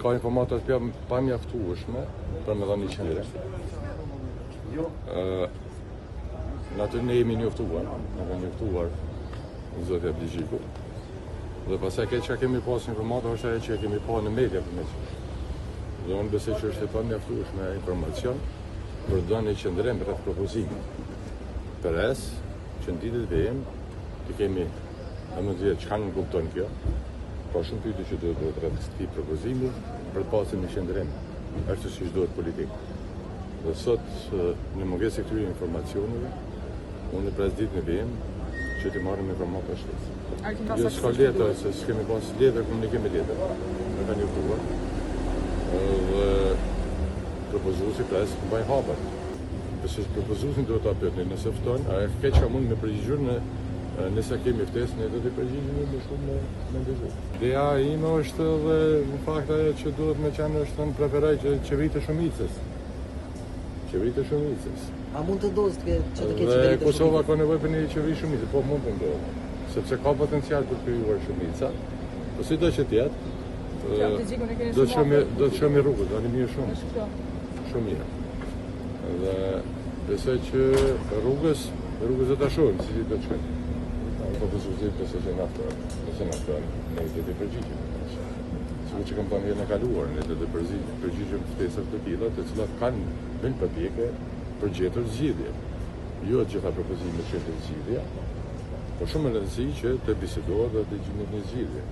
ka informata pa mjaftueshme për me dhënë një qendrim. Në aty ne jemi njoftuar, në ka njoftuar zotja Bligjiku. Dhe pastaj këtë që kemi pas informata është ajo që kemi pa në media përmes. Dhe unë besoj që është e pa mjaftueshme informacion për dhënë një qendrim rreth propozimit. Përës që në ditët vijim të kemi çka nuk kupton kjo. Ka shumë pyetje që duhet rreth këtij propozimi për të pasur një qendrim ashtu siç duhet politik. Dhe sot në mungesë të këtyre informacioneve, unë pres ditën e vijim që të marrim informata shtesë. Jo s'ka letër, se s'kemi pas letër, komunikim me letër. Në kanë njoftuar. Dhe propozuesi pres të mbaj hapër. Besoj që propozuesin duhet ta pyetni nëse fton, a ka çka mund me përgjigjur nëse kemi ftesë ne do të përgjigjemi më shumë me ndëgju. Ideja ime është dhe në fakt ajo që duhet me qenë është në preferoj qeveritë shumicës. Qeveritë shumicës. A mund të ndodhë që të ketë qeveritë shumicës? Kosova ka nevojë për një qeveri shumicë, po mund të ndodhë. Sepse ka potencial për krijuar shumica. Po sido që të jetë, do të shohim rrugën, do të mirë shumë. Shumë mirë. Dhe besoj që rrugës do ta shohim si do të shkojë. Propozuesi besoj që nëse ne do të përgjigjemi. Sikur që kam thënë në kaluar, ne do të përgjigjemi ftesave të tilla, të cilat kanë bën përpjekje për gjetur zgjidhje. Jo të gjitha propozimet që të zgjidhja, por shumë rëndësi që të bisedohet dhe të gjendet një zgjidhje.